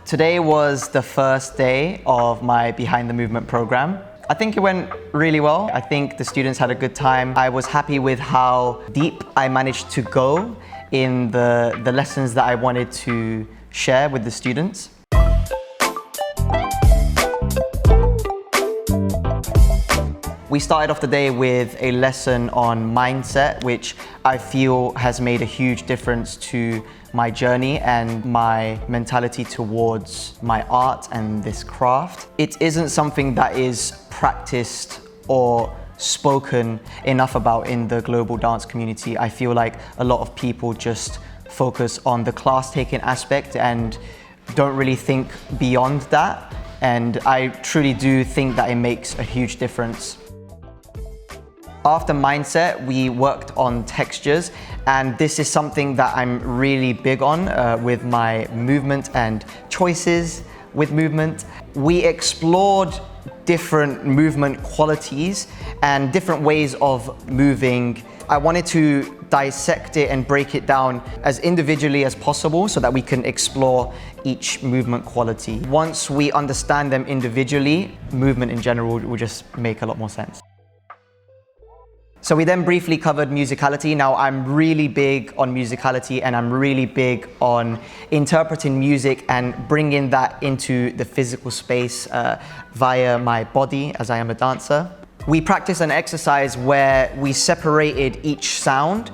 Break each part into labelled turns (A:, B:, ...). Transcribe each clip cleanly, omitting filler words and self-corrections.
A: Today was the first day of my Behind the Movement program. I think it went really well. I think the students had a good time. I was happy with how deep I managed to go in the lessons that I wanted to share with the students. We started off the day with a lesson on mindset, which I feel has made a huge difference to my journey and my mentality towards my art and this craft. It isn't something that is practiced or spoken enough about in the global dance community. I feel like a lot of people just focus on the class-taking aspect and don't really think beyond that. And I truly do think that it makes a huge difference. After mindset, we worked on textures, and this is something that I'm really big on with my movement and choices with movement. We explored different movement qualities and different ways of moving. I wanted to dissect it and break it down as individually as possible so that we can explore each movement quality. Once we understand them individually, movement in general will just make a lot more sense. So we then briefly covered musicality. Now I'm really big on musicality and I'm really big on interpreting music and bringing that into the physical space via my body as I am a dancer. We practiced an exercise where we separated each sound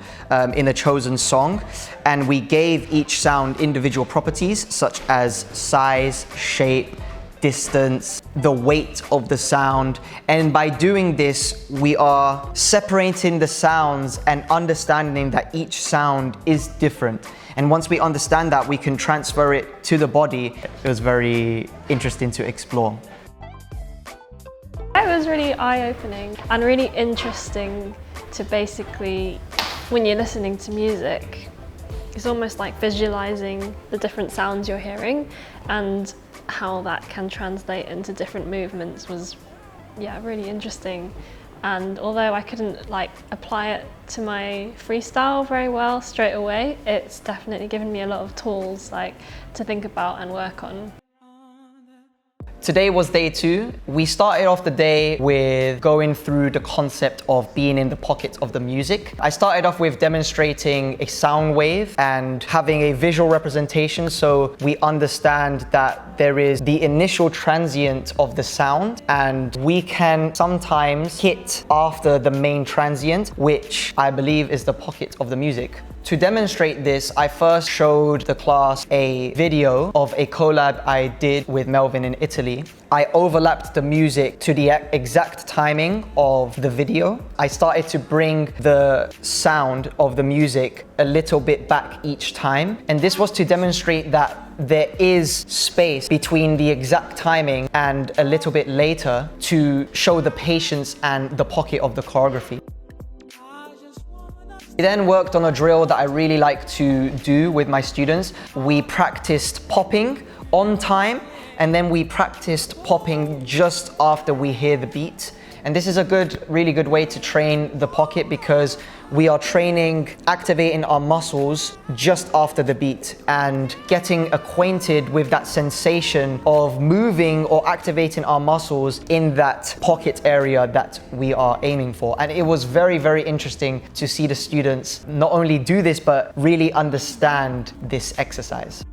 A: in a chosen song, and we gave each sound individual properties such as size, shape, distance, the weight of the sound. And by doing this, we are separating the sounds and understanding that each sound is different. And once we understand that, we can transfer it to the body. It was very interesting to explore.
B: It was really eye-opening and really interesting to basically, when you're listening to music, it's almost like visualizing the different sounds you're hearing, and how that can translate into different movements was, really interesting. And although I couldn't apply it to my freestyle very well straight away, it's definitely given me a lot of tools to think about and work on.
A: Today was day 2. We started off the day with going through the concept of being in the pocket of the music. I started off with demonstrating a sound wave and having a visual representation so we understand that there is the initial transient of the sound, and we can sometimes hit after the main transient, which I believe is the pocket of the music. To demonstrate this, I first showed the class a video of a collab I did with Melvin in Italy. I overlapped the music to the exact timing of the video. I started to bring the sound of the music a little bit back each time. And this was to demonstrate that there is space between the exact timing and a little bit later to show the patience and the pocket of the choreography. We then worked on a drill that I really like to do with my students. We practiced popping on time, and then we practiced popping just after we hear the beat. And this is a really good way to train the pocket, because we are activating our muscles just after the beat and getting acquainted with that sensation of moving or activating our muscles in that pocket area that we are aiming for. And it was very, very interesting to see the students not only do this, but really understand this exercise.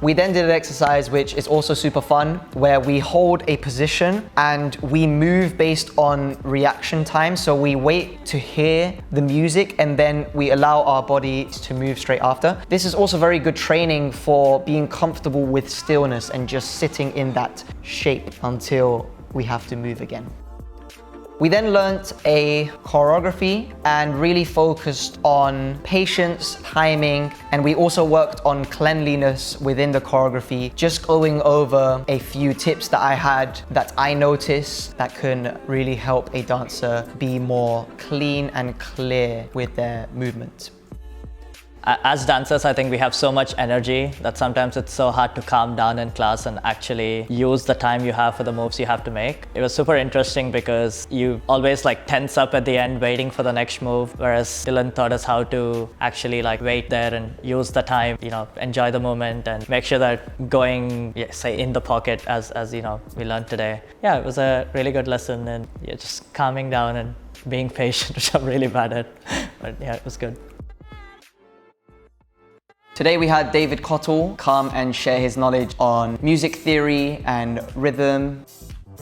A: We then did an exercise which is also super fun, where we hold a position and we move based on reaction time. So we wait to hear the music and then we allow our body to move straight after. This is also very good training for being comfortable with stillness and just sitting in that shape until we have to move again. We then learnt a choreography and really focused on patience, timing, and we also worked on cleanliness within the choreography, just going over a few tips that I had that I noticed that can really help a dancer be more clean and clear with their movement.
C: As dancers, I think we have so much energy that sometimes it's so hard to calm down in class and actually use the time you have for the moves you have to make. It was super interesting because you always like tense up at the end waiting for the next move, whereas Dylan taught us how to actually like wait there and use the time, enjoy the moment and make sure that going, say, in the pocket as we learned today. Yeah, it was a really good lesson, and just calming down and being patient, which I'm really bad at, but yeah, it was good.
A: Today we had David Cottle come and share his knowledge on music theory and rhythm.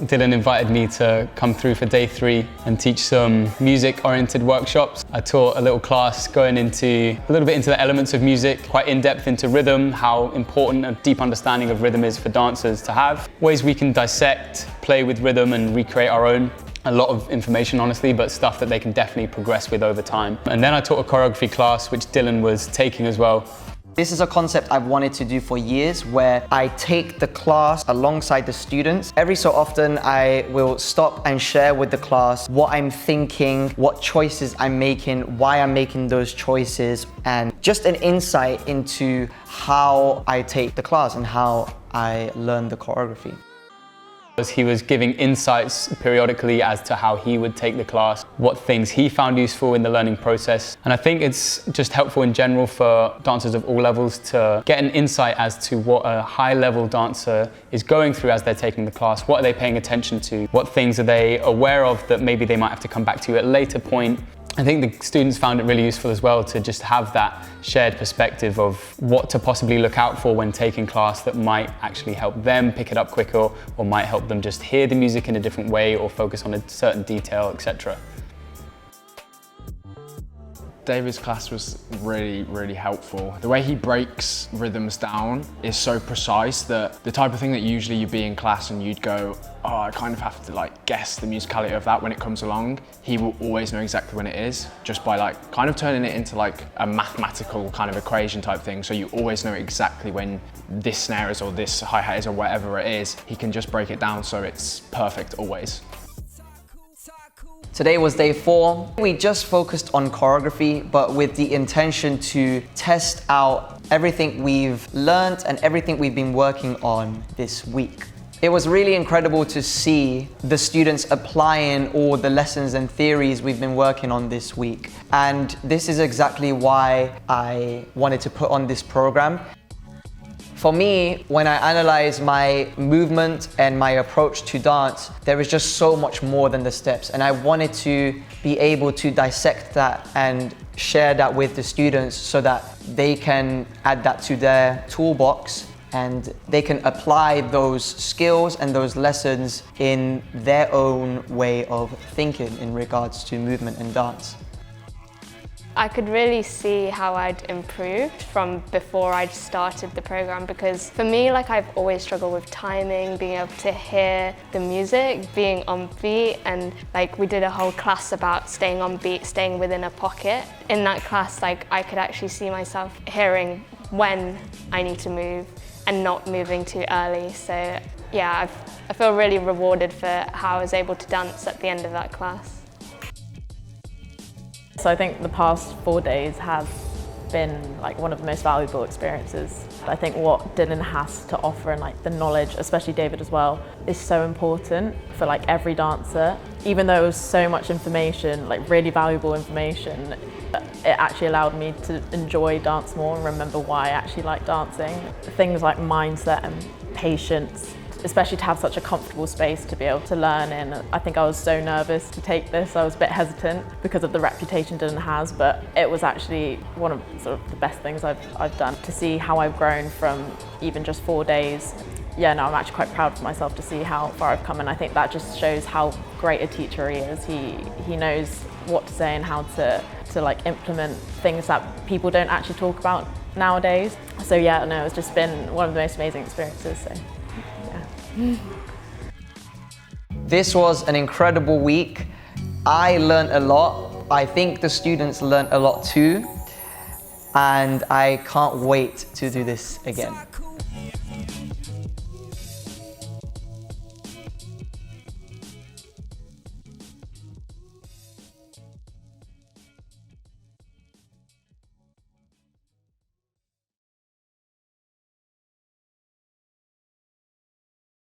D: Dylan invited me to come through for day 3 and teach some music-oriented workshops. I taught a little class going a little bit into the elements of music, quite in-depth into rhythm, how important a deep understanding of rhythm is for dancers to have. Ways we can dissect, play with rhythm and recreate our own. A lot of information, honestly, but stuff that they can definitely progress with over time. And then I taught a choreography class, which Dylan was taking as well.
A: This is a concept I've wanted to do for years, where I take the class alongside the students. Every so often I will stop and share with the class what I'm thinking, what choices I'm making, why I'm making those choices, and just an insight into how I take the class and how I learn the choreography.
D: He was giving insights periodically as to how he would take the class, what things he found useful in the learning process. And I think it's just helpful in general for dancers of all levels to get an insight as to what a high-level dancer is going through as they're taking the class. What are they paying attention to? What things are they aware of that maybe they might have to come back to at a later point? I think the students found it really useful as well to just have that shared perspective of what to possibly look out for when taking class that might actually help them pick it up quicker, or might help them just hear the music in a different way or focus on a certain detail, etc.
E: David's class was really, really helpful. The way he breaks rhythms down is so precise that the type of thing that usually you'd be in class and you'd go, oh, I kind of have to like guess the musicality of that when it comes along. He will always know exactly when it is, just by like kind of turning it into like a mathematical kind of equation type thing. So you always know exactly when this snare is or this hi-hat is or whatever it is. He can just break it down so it's perfect always.
A: Today was day 4. We just focused on choreography, but with the intention to test out everything we've learned and everything we've been working on this week. It was really incredible to see the students applying all the lessons and theories we've been working on this week. And this is exactly why I wanted to put on this program. For me, when I analyze my movement and my approach to dance, there is just so much more than the steps. And I wanted to be able to dissect that and share that with the students so that they can add that to their toolbox and they can apply those skills and those lessons in their own way of thinking in regards to movement and dance.
F: I could really see how I'd improved from before I'd started the program, because for me, like, I've always struggled with timing, being able to hear the music, being on beat, and like we did a whole class about staying on beat, staying within a pocket. In that class, like, I could actually see myself hearing when I need to move and not moving too early. So yeah, I feel really rewarded for how I was able to dance at the end of that class.
G: So I think the past 4 days have been like one of the most valuable experiences. I think what Dylan has to offer and like the knowledge, especially David as well, is so important for like every dancer. Even though it was so much information, like really valuable information, it actually allowed me to enjoy dance more and remember why I actually like dancing. Things like mindset and patience, especially to have such a comfortable space to be able to learn in. I think I was so nervous to take this. I was a bit hesitant because of the reputation Dylan has, but it was actually one of sort of the best things I've done. To see how I've grown from even just 4 days. Yeah, no, I'm actually quite proud of myself to see how far I've come, and I think that just shows how great a teacher he is. He knows what to say and how to like implement things that people don't actually talk about nowadays. So yeah, no, it's just been one of the most amazing experiences. So.
A: This was an incredible week. I learned a lot. I think the students learned a lot too. And I can't wait to do this again.